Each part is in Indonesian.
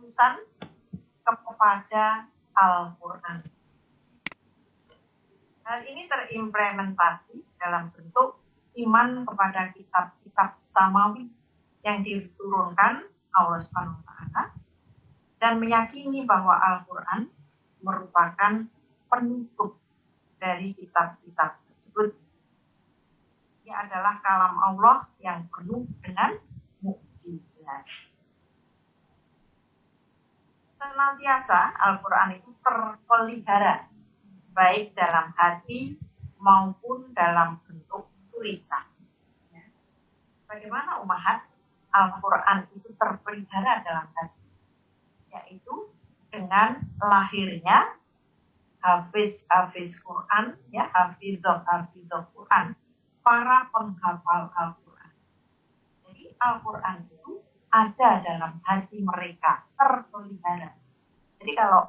ketulusan kepada Al-Quran. Hal ini terimplementasi dalam bentuk iman kepada kitab-kitab samawi yang diturunkan Allah SWT dan meyakini bahwa Al-Quran merupakan penutup dari kitab-kitab tersebut. Ia adalah kalam Allah yang penuh dengan mukjizat. Senantiasa Al-Quran itu terpelihara baik dalam hati maupun dalam bentuk tulisan. Bagaimana umahat Al-Quran itu terpelihara dalam hati? Yaitu dengan lahirnya hafiz Quran, hafidhoh Quran, para penghafal Al-Quran. Jadi Al-Quran itu ada dalam hati mereka, terpelihara. Jadi kalau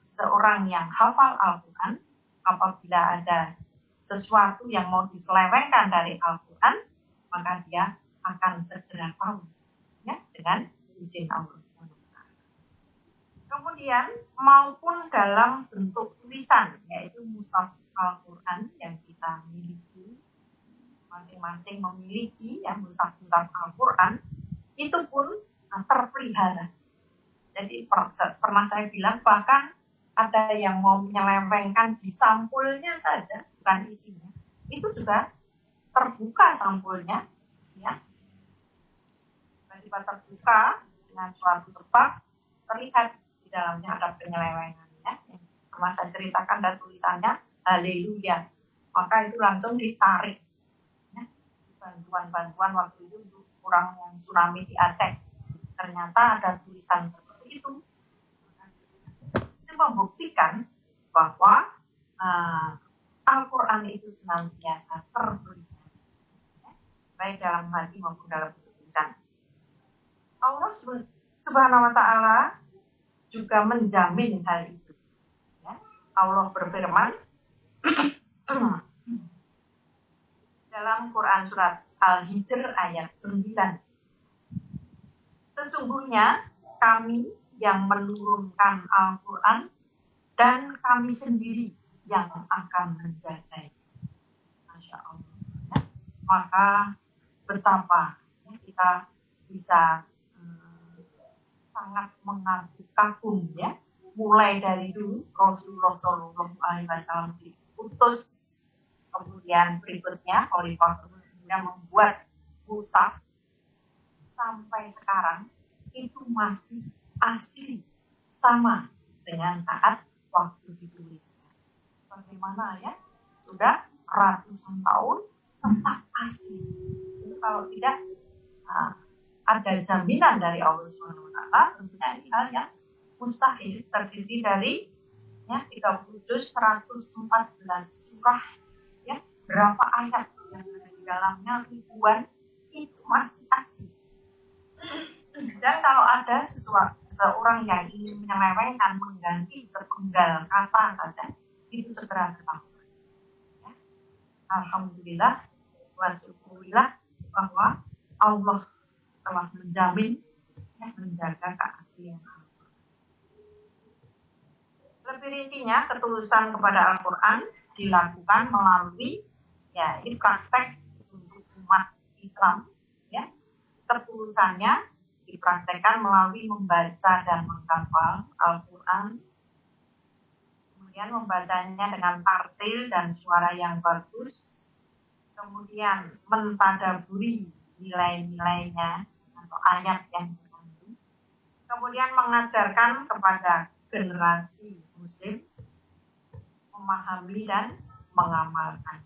seorang yang hafal Al-Quran, apabila ada sesuatu yang mau diselewengkan dari Al-Quran, maka dia akan segera tahu, ya, dengan izin Allah SWT. Kemudian maupun dalam bentuk tulisan, yaitu mushaf Al-Quran yang kita miliki, masing-masing memiliki ya mushaf Al-Quran, itu pun terpelihara. Jadi pernah saya bilang bahkan ada yang mau menyelewengkan di sampulnya saja, bukan isinya. Itu juga terbuka sampulnya, ya. Tiba-tiba terbuka dengan suatu sebab, terlihat di dalamnya ada penyelewengannya. Pernah saya ceritakan dan tulisannya Haleluya. Maka itu langsung ditarik. Ya. Bantuan waktu itu untuk orang yang tsunami di Aceh. Ternyata ada tulisan seperti itu. Membuktikan bahwa Al-Quran itu senantiasa terpelihara, ya, baik dalam hati maupun dalam tulisan. Allah Subhanahu wa Ta'ala juga menjamin hal itu. Ya. Allah berfirman dalam Quran surat Al-Hijr ayat 9. Sesungguhnya kami yang menurunkan Al-Quran dan kami sendiri yang akan menjaganya. Masya Allah. Ya. Maka betapa ya, kita bisa sangat mengagum ya, mulai dari dulu Rasulullah SAW diutus, kemudian berikutnya Khalifah kemudian membuat mushaf sampai sekarang itu masih asli sama dengan saat waktu dituliskan. Bagaimana ya? Sudah ratusan tahun tetap asli. Itu kalau tidak ada jaminan dari Allah SWT, tentunya ini hal yang mustahil. Terdiri dari ya 30 juz 114 surah, ya, berapa ayat yang ada di dalamnya, ribuan, itu masih asli. Dan kalau ada seseorang yang ingin menyelewengkan, mengganti sepenggal kata saja, itu segera ketahuan. Ya. Alhamdulillah wa syukurillah bahwa Allah telah menjamin ya, menjaga keaslian Al-Quran. Lebih rincinya, ketulusan kepada Al-Quran dilakukan melalui ya ini praktek untuk umat Islam. Ya. Ketulusannya dipraktekkan melalui membaca dan menghafal Al-Quran, kemudian membacanya dengan tartil dan suara yang bagus, kemudian mentadaburi nilai-nilainya atau ayat yang terkandung, kemudian mengajarkan kepada generasi muslim memahami dan mengamalkan.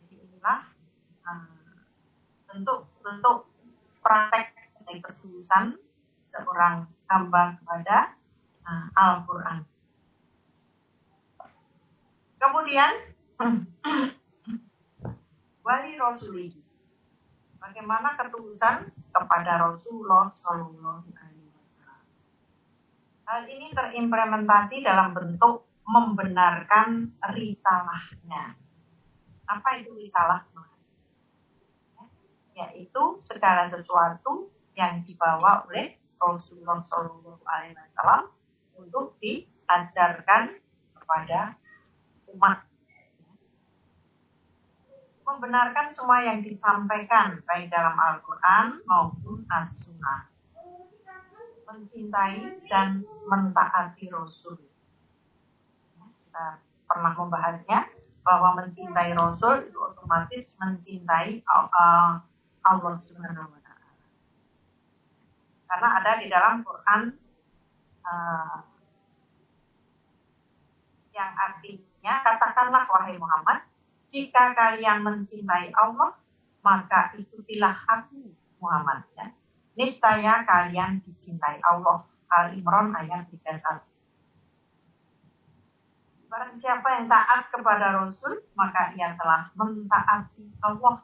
Jadi inilah bentuk praktek dari ketulusan seorang hamba kepada Al-Quran. Kemudian wali Rasulih, bagaimana ketulusan kepada Rasulullah SAW. Hal ini terimplementasi dalam bentuk membenarkan risalahnya. Apa itu risalah? Yaitu segala sesuatu yang dibawa oleh Rasulullah SAW untuk diajarkan kepada umat. Membenarkan semua yang disampaikan baik dalam Al-Quran maupun As-Sunnah. Mencintai dan mentaati Rasul. Kita pernah membahasnya bahwa mencintai Rasul itu otomatis mencintai Allah Subhanahu wa Ta'ala. Karena ada di dalam Quran yang artinya, katakanlah wahai Muhammad, jika kalian mencintai Allah, maka ikutilah aku Muhammad. Ya. Niscaya kalian dicintai Allah. Al-Imran ayat 31. Barang siapa yang taat kepada Rasul, maka ia telah mentaati Allah.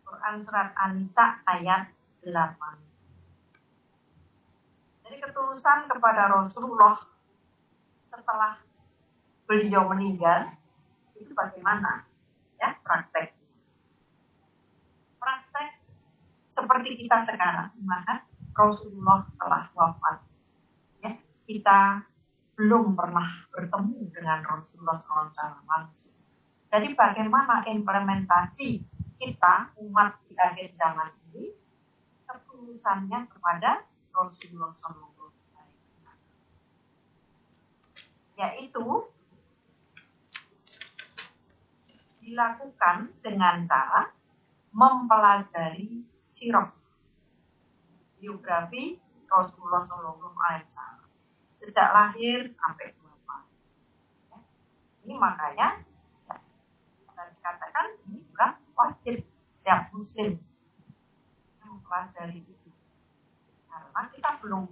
Quran surat An-Nisa ayat 8. Jadi ketulusan kepada Rasulullah setelah beliau meninggal itu bagaimana? Ya, praktek seperti kita sekarang, maka Rasulullah telah wafat. Ya, kita belum pernah bertemu dengan Rasulullah SAW langsung. Jadi bagaimana implementasi kita umat di akhir zaman ini ketulusannya kepada Rasulullah SAW, yaitu dilakukan dengan cara mempelajari sirah, biografi Rasulullah SAW sejak lahir sampai wafat. Ya. Ini makanya bisa dikatakan ini juga wajib setiap muslim mempelajari itu, karena kita belum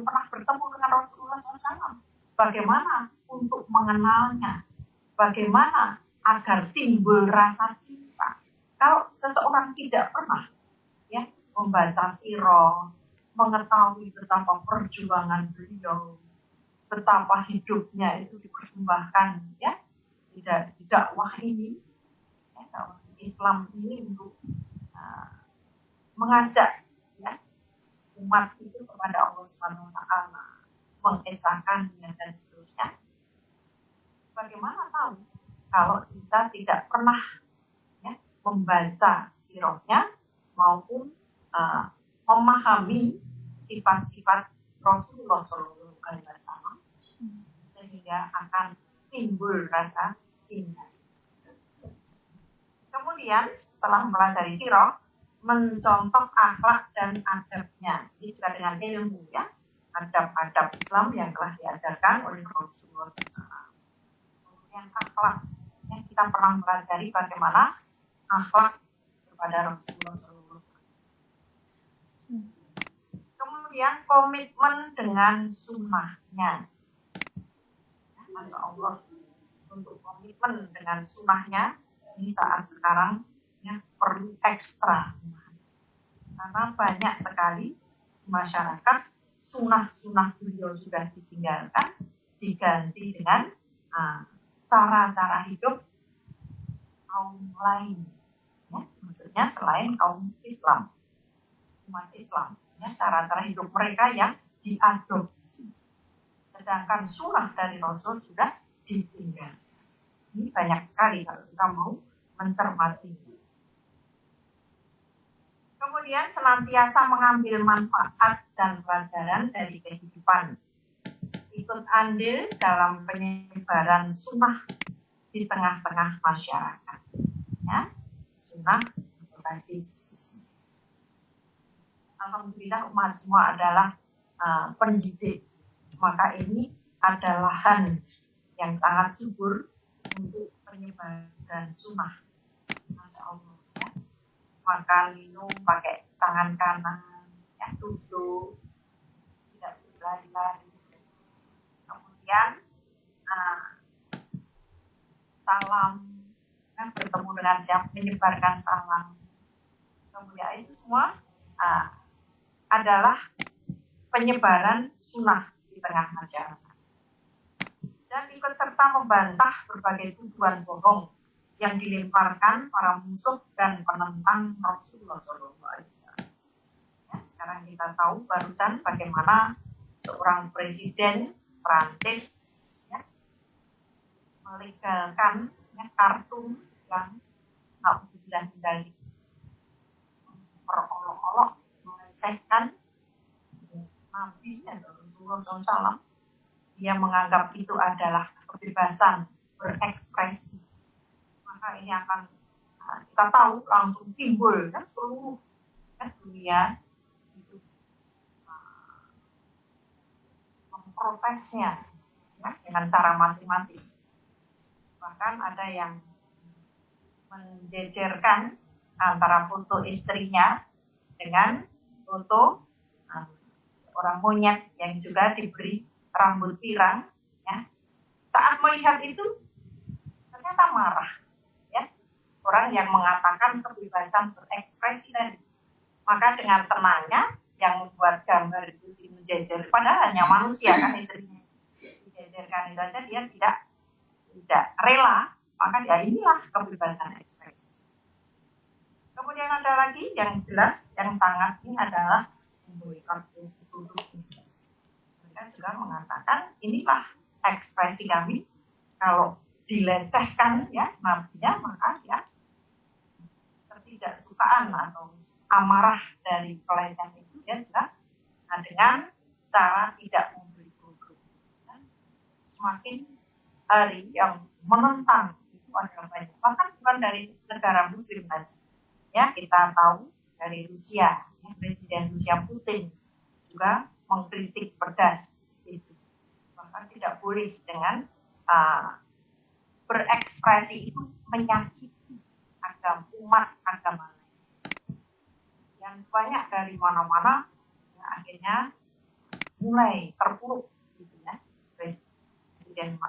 pernah bertemu dengan Rasulullah SAW. Bagaimana untuk mengenalnya? Bagaimana agar timbul rasa cinta? Kalau seseorang tidak pernah ya membaca sirah, mengetahui betapa perjuangan beliau, betapa hidupnya itu dipersembahkan ya di dakwah ini, ya, dakwah Islam ini untuk mengajak ya umat itu kepada Allah Subhanahu wa Ta'ala, mengesahkannya dan seterusnya. Bagaimana tahu kalau kita tidak pernah ya membaca sirahnya maupun memahami sifat-sifat Rasulullah SAW, sehingga akan timbul rasa cinta. Kemudian setelah mempelajari sirah, mencontoh akhlak dan adabnya. Ini juga dengan ilmu ya, adab-adab Islam yang telah diajarkan oleh Rasulullah SAW. Kemudian akhlak, yang kita pernah mempelajari bagaimana akhlak kepada Rasulullah SAW. Kemudian komitmen dengan sunnahnya. Masya Allah, untuk komitmen dengan sunnahnya di saat sekarang ya perlu ekstra, karena banyak sekali masyarakat sunnah beliau sudah ditinggalkan, diganti dengan cara-cara hidup kaum lain, ya, maksudnya selain kaum Islam, umat Islam, ya, cara-cara hidup mereka yang diadopsi, sedangkan sunnah dari Rasul sudah ditinggal. Ini banyak sekali kalau kita mau mencermati. Kemudian senantiasa mengambil manfaat dan pelajaran dari kehidupan, ikut andil dalam penyebaran sunnah di tengah-tengah masyarakat. Ya, sunnah atau hadis. Alhamdulillah umat semua adalah pendidik, maka ini adalah lahan yang sangat subur untuk penyebaran sunnah. Masya Allah ya. Makan, minum pakai tangan kanan, ya, duduk, tidak berlari-lari. Kemudian salam, kan, bertemu dengan siapa, menyebarkan salam. Kemudian itu semua adalah penyebaran sunnah di tengah masyarakat. Dan ikut serta membantah berbagai tuduhan bohong yang dilemparkan para musuh dan penentang Rasulullah SAW. Ya, Sekarang kita tahu barusan bagaimana seorang presiden Prancis ya, melegalkan ya, kartun yang alhamdulillah dari perolok-olok melecehkan Nabi Rasulullah SAW. Dia menganggap itu adalah kebebasan berekspresi. Maka ini akan kita tahu langsung timbul kan seluruh dunia itu memprotesnya ya, dengan cara masing-masing. Bahkan ada yang menjejerkan antara foto istrinya dengan foto seorang monyet yang juga diberi rambut pirang. Ya. Saat melihat itu ternyata marah. Ya. Orang yang mengatakan kebebasan berekspresi tadi. Maka dengan tenangnya yang membuat gambar itu menjejer, padahal hanya manusia kan istrinya dijejerkan itu saja dia tidak rela, maka ya inilah kebebasan ekspresi. Kemudian ada lagi yang jelas, yang sangat ini adalah boikot untuk mereka juga mengatakan inilah ekspresi kami, kalau dilecehkan ya nabinya maka ya ketidaksukaan atau amarah dari pelecehan itu ya juga dengan cara tidak memberi produk. Semakin hari yang menentang itu adalah banyak, bahkan bukan dari negara muslim saja. Ya, kita tahu dari Rusia, ya, Presiden Rusia Putin juga mengkritik pedas itu. Bahkan tidak boleh dengan berekspresi itu menyakiti umat agama yang banyak dari mana-mana ya, akhirnya mulai terpuruk gitu ya. Presiden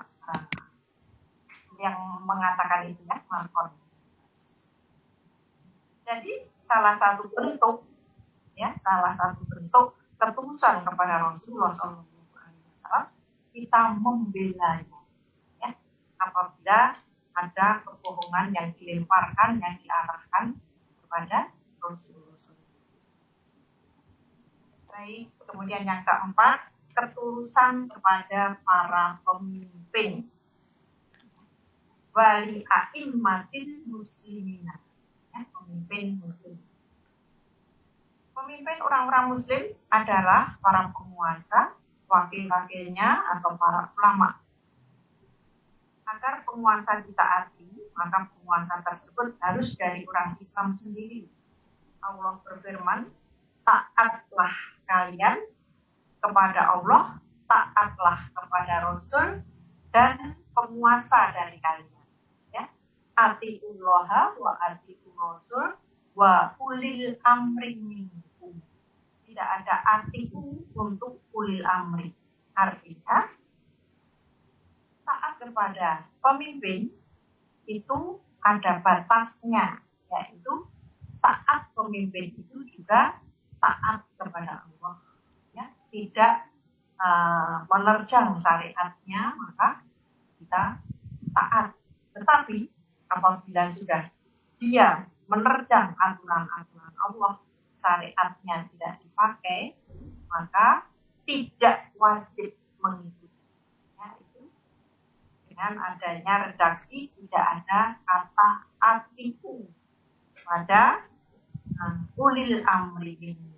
yang mengatakan itu ya, Macron. Jadi salah satu bentuk ketulusan kepada Rasulullah SAW kita membelanya ya, apabila ada kebohongan yang dilemparkan, yang diarahkan kepada Rasulullah SAW. Baik, kemudian yang keempat, ketulusan kepada para pemimpin wali a'immatil muslimina, ya, pemimpin muslim. Pemimpin orang-orang muslim adalah para penguasa, wakil-wakilnya atau para ulama. Agar penguasa ditaati, maka penguasa tersebut harus dari orang Islam sendiri. Allah berfirman, taatlah kalian kepada Allah, taatlah kepada Rasul dan penguasa dari kalian. Ya, atiullaha wa atiur Rasul wa ulil amri minkum. Tidak ada atiku untuk ulil amri. Artinya taat kepada pemimpin itu ada batasnya, yaitu saat pemimpin itu juga taat kepada Allah, ya, tidak menerjang syariatnya, maka kita taat. Tetapi apabila sudah dia menerjang aturan-aturan Allah, syariatnya tidak dipakai, maka tidak wajib mengikuti. Ya, itu dengan adanya redaksi tidak ada kata atiku pada ulil amri ini.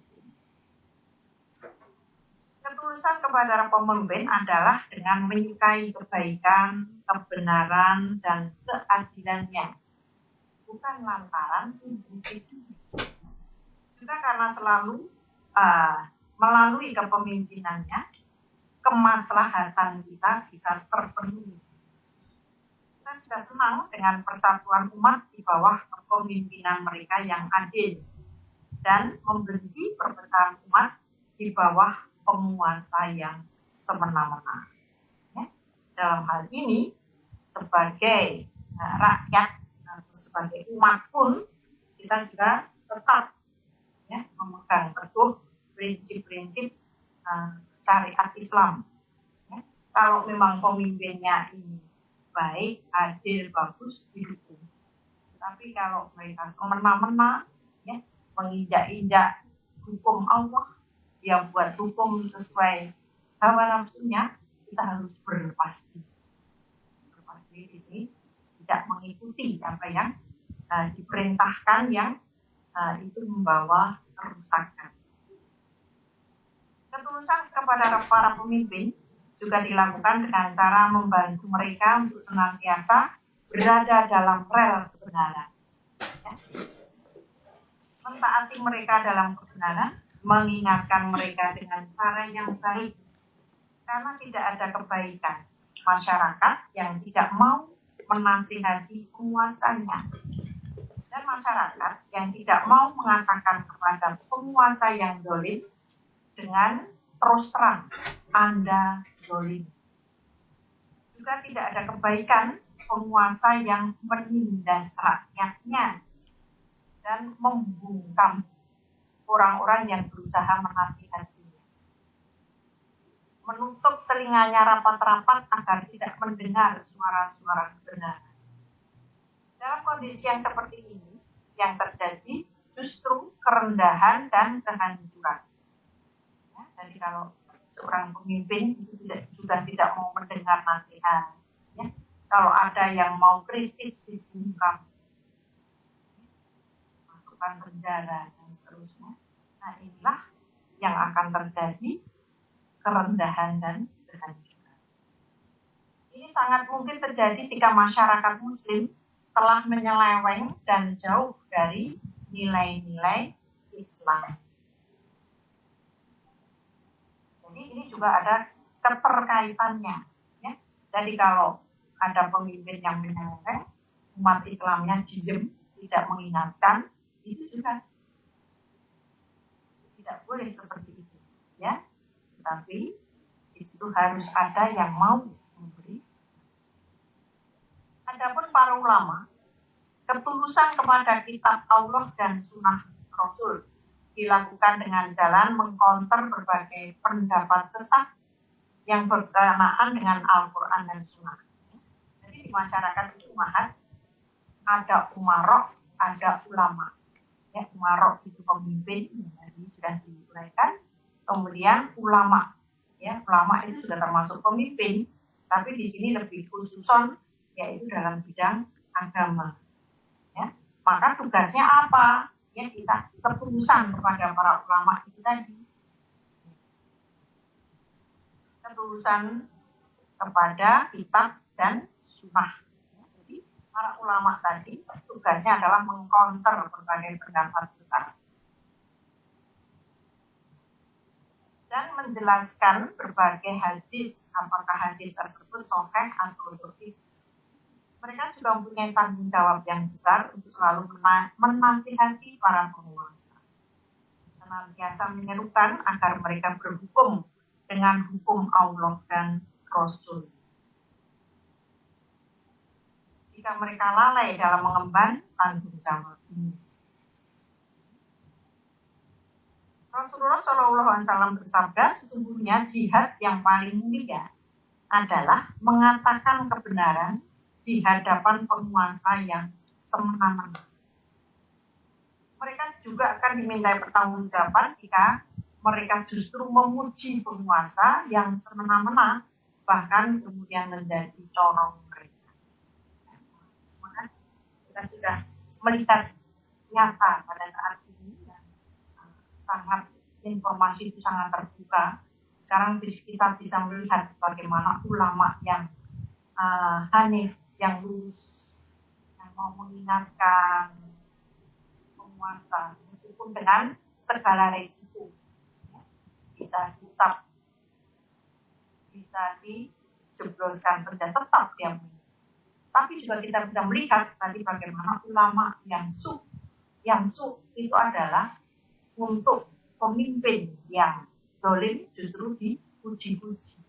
Ketulusan kepada pemimpin adalah dengan menyukai kebaikan, kebenaran, dan keadilannya. Bukan lantaran individu. Juga karena selalu melalui kepemimpinannya, kemaslahatan kita bisa terpenuhi. Kita juga senang dengan persatuan umat di bawah kepemimpinan mereka yang adil dan membenci perpecahan umat di bawah penguasa yang semena-mena. Ya. Dalam hal ini, sebagai rakyat atau sebagai umat pun, kita juga tetap ya, memegang teguh prinsip-prinsip syariat Islam. Ya. Kalau memang pemimpinnya ini baik, adil, bagus, didukung. Tapi kalau mereka semena-mena, ya, menginjak-injak hukum Allah, dia buat hukum sesuai hawa nafsunya, kita harus berpasti. Berpasti di sini tidak mengikuti apa yang diperintahkan yang itu membawa kerusakan. Ketulusan kepada para pemimpin juga dilakukan dengan cara membantu mereka untuk senantiasa berada dalam rel kebenaran. Ya. Mentaati mereka dalam kebenaran, mengingatkan mereka dengan cara yang baik. Karena tidak ada kebaikan masyarakat yang tidak mau menasihati penguasanya. Dan masyarakat yang tidak mau mengatakan kepada penguasa yang dolim dengan terus terang, Anda dolim. Juga tidak ada kebaikan penguasa yang menindas rakyatnya dan membungkam orang-orang yang berusaha menasihatinya. Menutup telinganya rapat-rapat agar tidak mendengar suara-suara kebenaran. Dalam kondisi yang seperti ini, yang terjadi justru kerendahan dan kehancuran. Ya, jadi kalau seorang pemimpin itu sudah tidak mau mendengar nasihat, ya, kalau ada yang mau kritis dibungkam, masukkan penjara dan seterusnya. Nah, inilah yang akan terjadi, kerendahan dan kehancuran. Ini sangat mungkin terjadi jika masyarakat Muslim telah menyeleweng dan jauh dari nilai-nilai Islam. Jadi ini juga ada keterkaitannya. Ya. Jadi kalau ada pemimpin yang menyeleweng, umat Islamnya diam, tidak mengingatkan, itu juga tidak boleh seperti itu. Ya. Tapi di situ harus ada yang mau memberi. Adapun para ulama, ketulusan kepada kitab Allah dan sunnah Rasul dilakukan dengan jalan mengcounter berbagai pendapat sesat yang berkenaan dengan Al-Quran dan sunnah. Jadi di masyarakat itu ada umarok, ada ulama. Ya, umarok itu pemimpin, jadi sudah diuraikan. Kemudian ulama, ya ulama itu sudah termasuk pemimpin, tapi di sini lebih khususon yaitu dalam bidang agama. Ya, maka tugasnya apa? Ya kita ketulusan kepada para ulama itu tadi. Ketulusan kepada kitab dan sunnah. Ya, jadi para ulama tadi tugasnya adalah mengcounter berbagai pendapat sesat dan menjelaskan berbagai hadis, apakah hadis tersebut sahih atau dhaif. Mereka juga mempunyai tanggung jawab yang besar untuk selalu menasihati para penguasa. Senantiasa menyerukan agar mereka berhukum dengan hukum Allah dan Rasul. Jika mereka lalai dalam mengemban tanggung jawab ini. Rasulullah SAW bersabda, sesungguhnya jihad yang paling mulia adalah mengatakan kebenaran di hadapan penguasa yang semena-mena. Mereka juga akan dimintai pertanggungjawaban jika mereka justru memuji penguasa yang semena-mena, bahkan kemudian menjadi corong mereka. Maka kita sudah melihat nyata pada saat ini, sangat informasi itu sangat terbuka. Sekarang kita bisa melihat bagaimana ulama yang hanif, yang lurus, yang mau mengingatkan penguasa meskipun dengan segala resiko, bisa dicap, bisa dijebloskan penjara, tetap dia. Tapi juga kita bisa melihat tadi bagaimana ulama yang itu adalah untuk pemimpin yang dolim justru dipuji-puji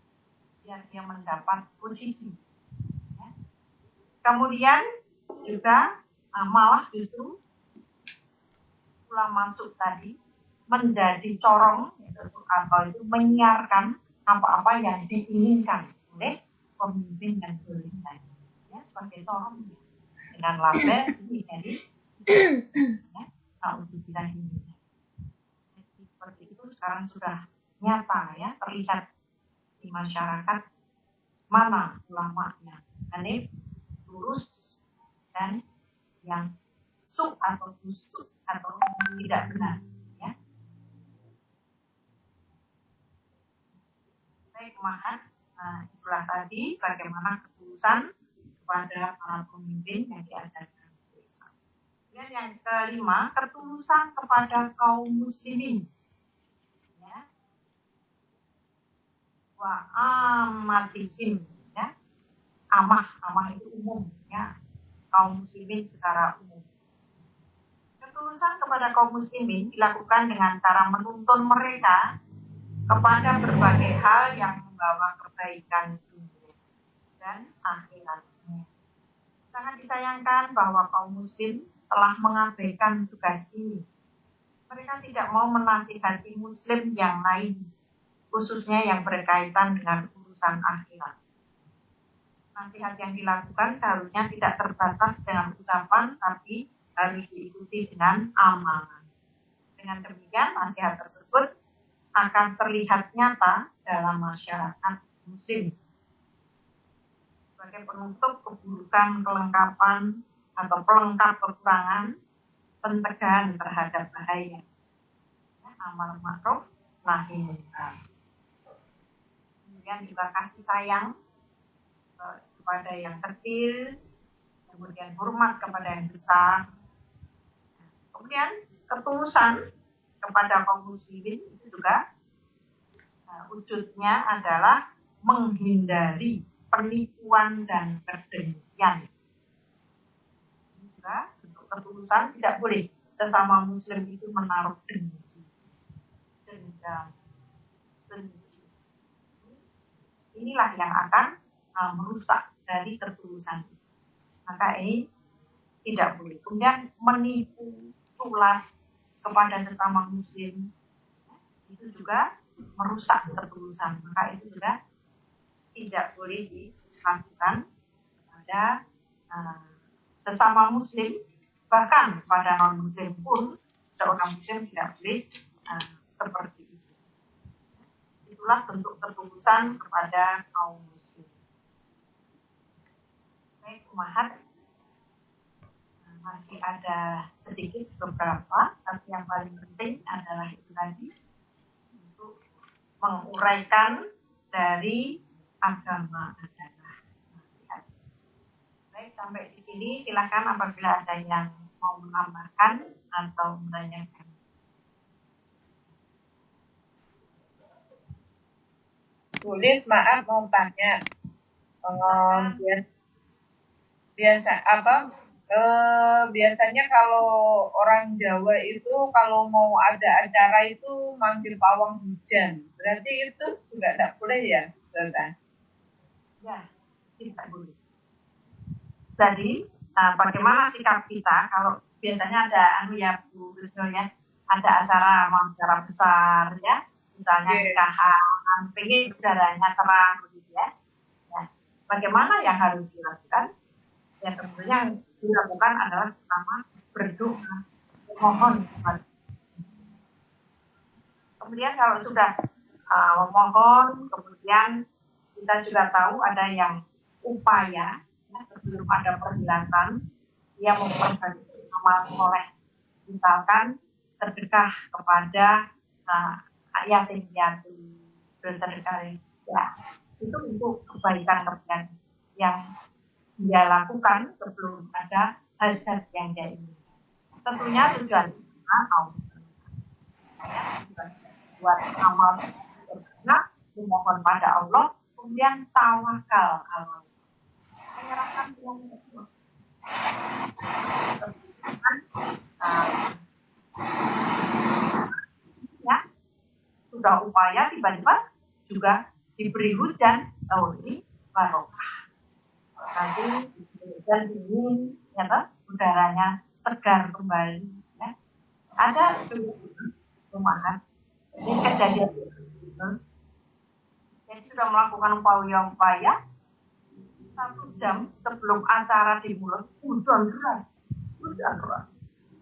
biar dia mendapat posisi. Ya. Kemudian juga malah justru ulama masuk tadi menjadi corong atau itu menyiarkan apa-apa yang diinginkan oleh pemimpin dan dolim tadi. Ya, sebagai corong ya. Dengan label ini dari ya, untuk kita ini. sekarang sudah nyata ya, terlihat di masyarakat mana ulama yang hanif, lurus, dan yang atau busuk atau tidak benar ya. Baik Mahat, itulah tadi bagaimana ketulusan kepada para pemimpin yang diajarkan Islam. Dan yang kelima, ketulusan kepada kaum muslimin ya. Wa amatihim ya, amah itu umum ya, kaum muslimin secara umum. Ketulusan kepada kaum muslimin dilakukan dengan cara menuntun mereka kepada berbagai hal yang membawa kebaikan dunia dan akhiratnya. Sangat disayangkan bahwa kaum muslim telah mengabaikan tugas ini. Mereka tidak mau menasihati muslim yang lain, khususnya yang berkaitan dengan urusan akhirat. Nasihat yang dilakukan seharusnya tidak terbatas dengan ucapan, tapi harus diikuti dengan amalan. Dengan demikian, nasihat tersebut akan terlihat nyata dalam masyarakat muslim sebagai penutup keburukan, kelengkapan atau pelengkap kekurangan, pencegahan terhadap bahaya, amal ma'ruf nahi munkar. Kemudian juga kasih sayang kepada yang kecil, kemudian hormat kepada yang besar. Kemudian ketulusan kepada kaum muslimin itu juga wujudnya adalah menghindari penipuan dan kedengkian. Ini juga untuk ketulusan, tidak boleh sesama muslim itu menaruh dengki, dendam, benci. Inilah yang akan merusak dari ketulusan itu. Maka ini tidak boleh. Kemudian menipu, culas kepada sesama muslim itu juga merusak ketulusan. Maka itu juga tidak boleh dilakukan kepada sesama muslim, bahkan pada non muslim pun seorang muslim tidak boleh seperti itu. Itulah bentuk ketulusan kepada kaum muslim. Baik, Mahat, masih ada sedikit beberapa, tapi yang paling penting adalah itu tadi, untuk menguraikan dari agama adalah nasihat. Baik, sampai di sini silakan apabila ada yang mau menambahkan atau menanyakan. Tulis, maaf mau tanya. Biasanya kalau orang Jawa itu kalau mau ada acara itu manggil pawang hujan. Berarti itu juga tidak boleh ya, Ustazah? Ya, tidak boleh. Jadi, bagaimana sikap kita kalau biasanya ada Bu Wisnu ya, ada acara besar ya, misalnya nikahan, pengen udaranya terang begitu ya. Bagaimana yang harus dilakukan? Ya tentunya yang dilakukan adalah pertama berdoa, memohon. Kemudian kalau sudah memohon, kemudian kita juga tahu ada yang upaya ya, sebelum ada perhelatan, dia memperbaiki amal soleh, misalkan sedekah kepada yatim piatu, bersedekah ya, itu untuk kebaikan yang dia lakukan sebelum ada hajat yang dia inginkan. Tentunya tujuan kita buat amal berbenah, memohon pada Allah, kemudian tawakal Allah, menyerahkan Allah. Ya, sudah upaya tiba-tiba juga diberi hujan, ini barokah. Nanti hujan dingin, ya, udaranya segar kembali. Ya. Ada rumahan, ini kejadian. Jadi sudah melakukan upaya 1 jam sebelum acara dimulai, hujan deras,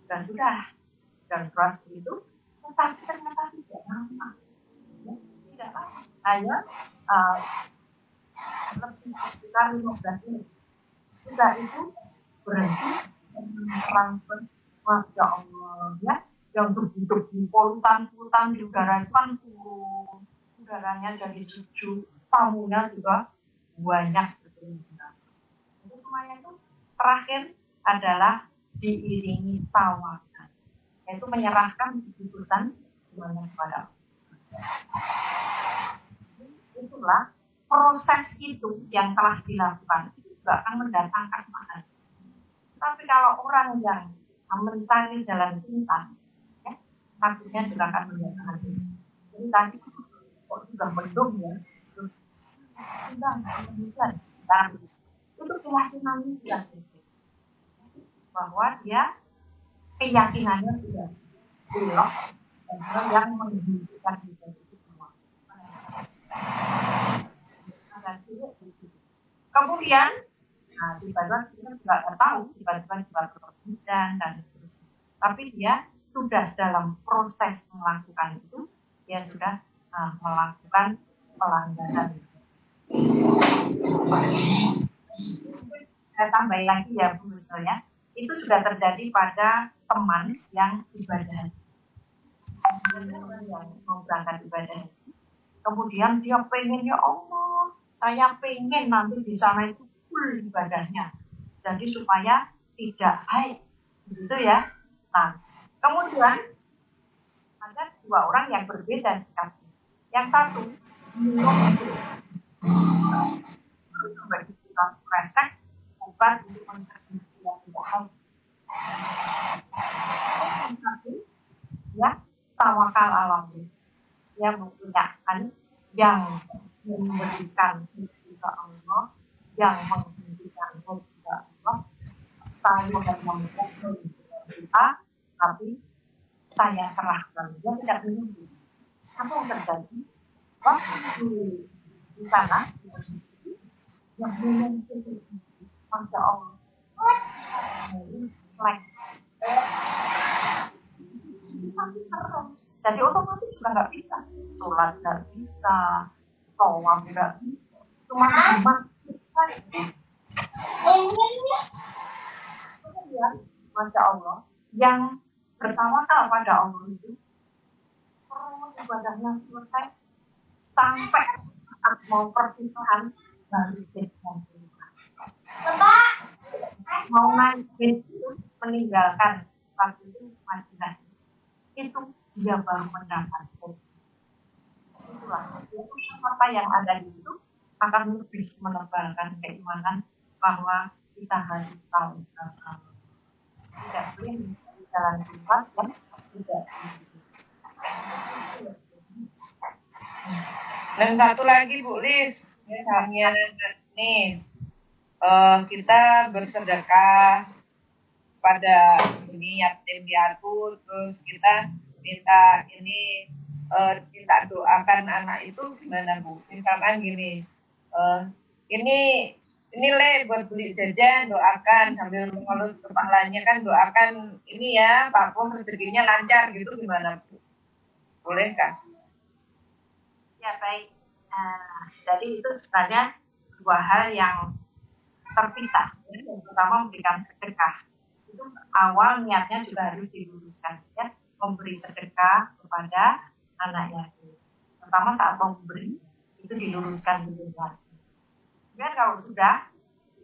dan sudah hujan deras itu tetapi ternyata tidak lama, ya, tidak lama, hanya lebih sekitar 15 menit. Sudah itu berhenti merangkul, masya Allah, ya, yang berdebu polutan di udara itu kan turun, udaranya jadi sejuk, tamunya juga banyak sesungguhnya. Itu semuanya itu terakhir adalah diiringi tawakal, yaitu menyerahkan keputusan semuanya kepada Allah. Itulah proses itu yang telah dilakukan itu juga akan mendatangkan makna. Tapi kalau orang yang mencari jalan pintas, ya, takutnya juga akan mendatangkan ini. Jadi tadi kok sudah mendung ya, terus sudah kemudian itu keyakinannya sudah fisik, bahwa dia keyakinannya sudah belok dan yang menghentikan kita itu semua. Kemudian, nah, tiba-tiba kita nggak tahu, tiba-tiba hujan dan seterusnya. Tapi dia sudah dalam proses melakukan itu, dia sudah melakukan pelanggaran. Saya tambahin lagi ya Bu Husnul ya, itu juga terjadi pada teman yang ibadah haji. Yang mau berangkat ibadah haji, kemudian dia pengen, ya Allah, saya pengen nanti di sana itu full ibadahnya, jadi supaya tidak haid, gitu ya. Nah, kemudian ada dua orang yang berbeda sikapnya. Yang satu bagi kita resek obat untuk mencegah yang tidak haid. Yang satu ya tawakal Allah, dia menggunakan yang memberikan kepada Allah, yang menghentikan kepada Allah. Saya mengucapkan kita, tapi saya serahkan. Dia tidak menunggu. Apa yang terjadi? Waktu di sana, yang menunggu, Masya Allah, terus. Jadi otomatis sudah nggak bisa, sholat nggak bisa, tawaf nggak bisa, cuma kemudian, Masya Allah, yang bertawakal pada Allah itu terus ibadahnya selesai sampai saat mau perpisahan baru mau naik itu meninggalkan waktu itu Madinah, itu dia baru mendapatkan. Itulah apa yang ada di situ akan lebih menebalkan keimanan bahwa kita harus tahu tidak boleh mencari jalan pintas dan tidak. Dan satu lagi Bu Lis, misalnya nih kita bersedekah pada ini yatim piatu, terus kita minta ini minta doakan anak itu gimana Bu? Misalkan gini, ini le buat beli jajan, doakan sambil ngelus kepalanya kan, doakan ini ya Pak Poh rezekinya lancar gitu, gimana Bu? Bolehkah? Ya baik, jadi itu sebenarnya dua hal yang terpisah. Yang pertama memberikan sedekah, itu awal niatnya juga harus diluruskan ya, memberi sedekah kepada anak yatim. Pertama saat memberi itu diluruskan dulu. Kemudian kalau sudah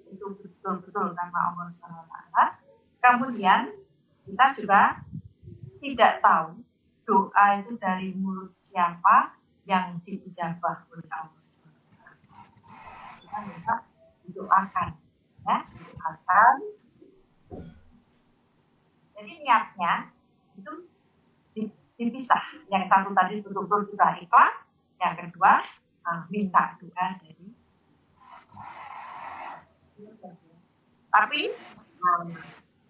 itu betul-betul karena Allah SWT, kemudian kita juga tidak tahu doa itu dari mulut siapa yang diijabah oleh Allah SWT. Kita minta didoakan, ya, didoakan. Jadi niatnya itu dipisah. Yang satu tadi betul-betul sudah ikhlas, yang kedua minta doa dari. Tapi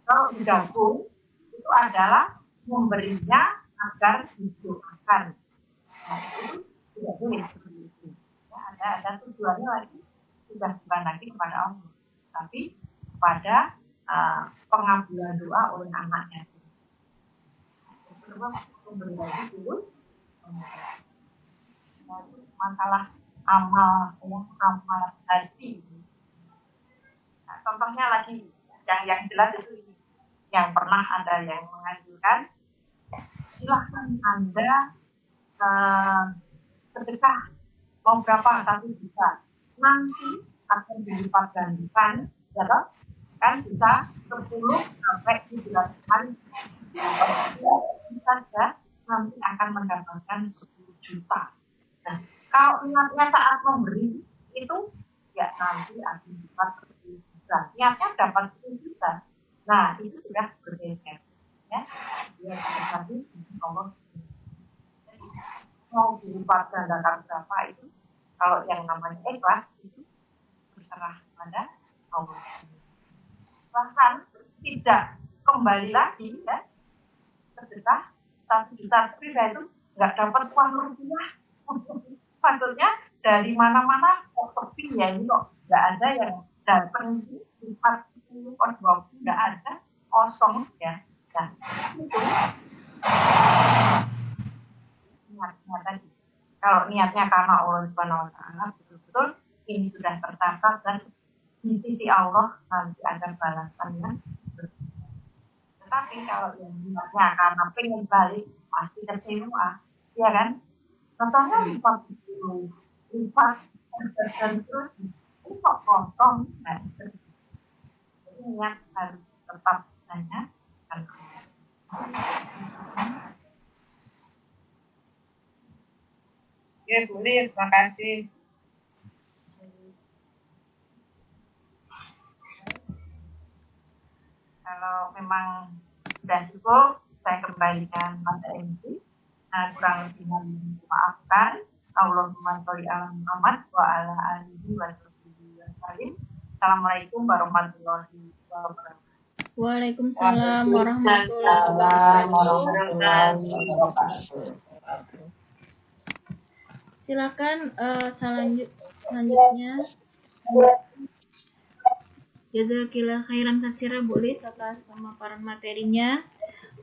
kalau digabung itu adalah memberinya agar didoakan. Nah, itu tidak boleh seperti itu. Ya, ada tujuannya lagi, sudah bukan lagi kepada Allah, tapi kepada pengabulan doa oleh anaknya. sumber dari dulu. Masalah amal hati. Nah, contohnya lagi yang jelas itu ini. Yang pernah ada yang mengajukan, silahkan Anda sedekah mau berapa 1 juta, nanti akan dilipat gandakan, ya toh? Kan bisa 10 sampai 17 kali saja, nanti akan mendapatkan 10 juta. Nah, kalau niatnya saat memberi itu ya nanti akan dapat 10 juta. Niatnya dapat 10 juta. Nah, itu sudah bergeser. Ya, dia tadi Allah. Jadi, mau dilipat gandakan berapa itu, kalau yang namanya ikhlas itu berserah pada Allah. Bahkan tidak kembali lagi ya, sedekah 1 juta rupiah itu nggak dapat uang rupiah. Maksudnya dari mana-mana kok sepi ya, ini kok nggak ada yang datang 10 atau 20, nggak ada, kosong ya. Nah, itu niatnya tadi. Kalau niatnya karena Allah Subhanahu Wa Taala, betul-betul ini sudah tercatat dan di sisi Allah nanti ada balasannya. Tetapi kalau yang niatnya karena pengen balik pasti kecewa, ya kan? Contohnya 40 lipat dan terus ini kok kosong, nah, jadi niat harus tetap hanya karena Ya, Bu Lis, makasih. Kalau memang sudah cukup, saya kembalikan pada MC. Nah, kurang lebih maafkan. Allahumma sholli ala Muhammad wa ala alihi wa sahbihi wasallim. Assalamualaikum warahmatullahi wabarakatuh. Waalaikumsalam warahmatullahi wabarakatuh. Silakan selanjutnya. Jazakillah khairan katsira Bu Lis atas pemaparan materinya.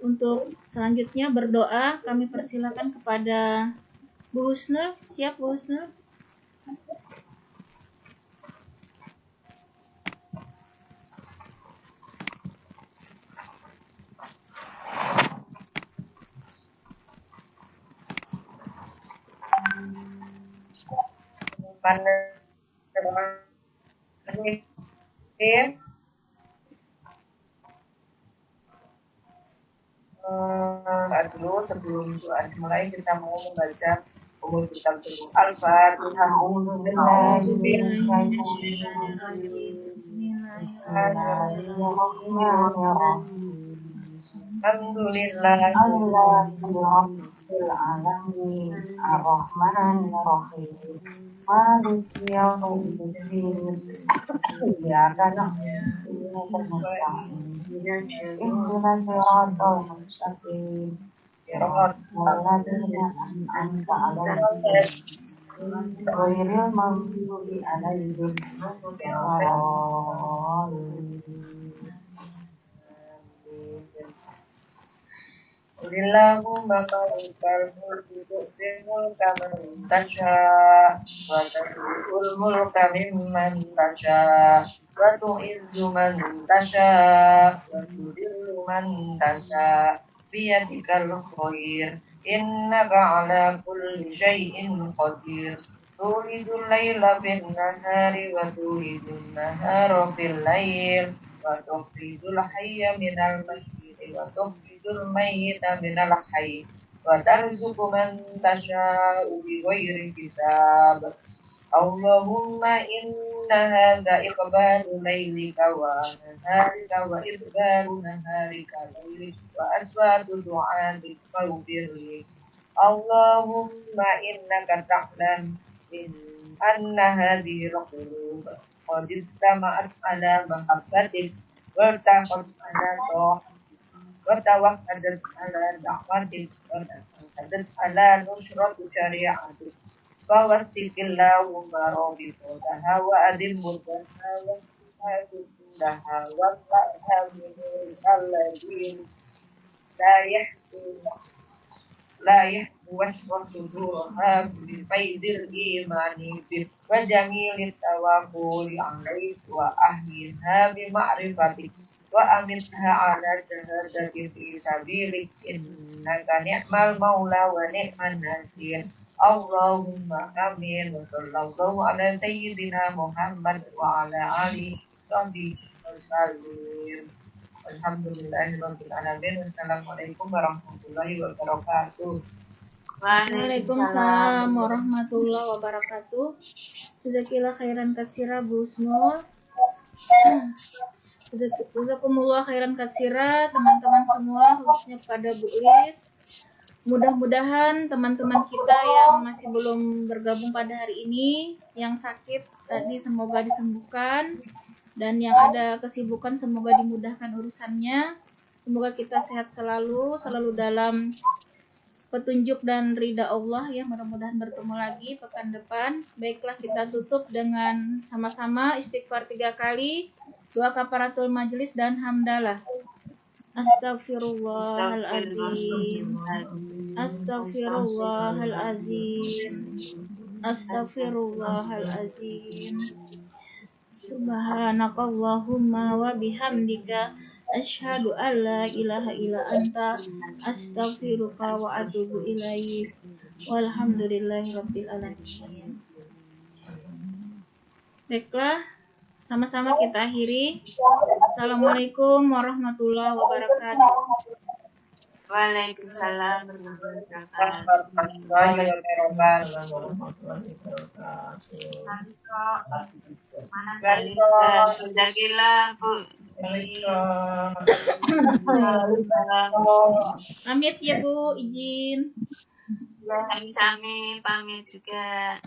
Untuk selanjutnya berdoa kami persilakan kepada Bu Husnul. Siap Bu Husnul? Aduh, sebelum doa dimulai kita mau membaca umur kitab Al-Fatihah. Alhamdulillahirrahmanirrahim Ar-Rahmanirrahim Maliki yaumiddin Iyyaka na'budu wa nasta'in Ihdinas siratal mustaqim Siratal ladzina an'amta 'alaihim ghairil maghdubi 'alaihim waladdallin. Allahumma malikal mulki tu'til mulka man tasha wa tanzi'ul mulka mimman tasha wa tu'izzu man tasha wa tudillu man tasha biyadikal khair innaka ala kulli syai'in qadir tulijul laila bin nahari wa tulijul nahara fil lail wa tukhrijul hayya minal mayyiti wa tukhrijul mayyita minal hayy wa tarzuqu man tasha'u bighairi hisab. Allahumma inna hadha iqbalu laylika wa naharika wa idbaru naharika laylika wa aswatu du'atik faghfirli. Allahumma innaka ta'lam anna hadhihi al-qulub qad istama'at ala mahabbatik wa taqat ala wa tawakkadat ala da'watik wa tawakkadat ala nusrati syari'atik Fawassikillahumma rabitaha wa adil murtaha wa sahibulaha wa ta'hamil alladhin la yahdu la yahwas wa sudurha bi faidil imani bi wa jamilit tawakkul alaik wa ahliha bi ma'rifatik wa aminha ala jahadati fi sabilik innaka ni'mal maula wa ni'man nasir. Allahumma amin wa sallallahu ala sayyidina Muhammad wa ala alihi wa sahbihi wasallim. Alhamdulillahirabbil alamin. Wassalamualaikum warahmatullahi wabarakatuh. Waalaikumsalam warahmatullahi wabarakatuh. Jazakillah khairan katsira Bu Husnul. Jazakumullah khairan katsira teman-teman semua, khususnya kepada Bu Lis. Mudah-mudahan teman-teman kita yang masih belum bergabung pada hari ini, yang sakit tadi semoga disembuhkan, dan yang ada kesibukan semoga dimudahkan urusannya. Semoga kita sehat selalu dalam petunjuk dan ridha Allah ya. Mudah-mudahan bertemu lagi pekan depan. Baiklah, kita tutup dengan sama-sama istighfar 3 kali, doa kafaratul majelis dan hamdalah. Astaghfirullahaladzim. Astaghfirullahaladzim. Astaghfirullahaladzim. Subhanakallahumma wa bihamdika asyhadu an la ilaha illa anta astaghfiruka wa atubu ilaik. Walhamdulillahirabbil alamin. Baiklah, sama-sama kita akhiri. Assalamualaikum warahmatullahi wabarakatuh. Waalaikumsalam warahmatullahi wabarakatuh. Nanti kok mana Jazakillah Bu. Pamit ya Bu, izin. Sami-sami pamit juga.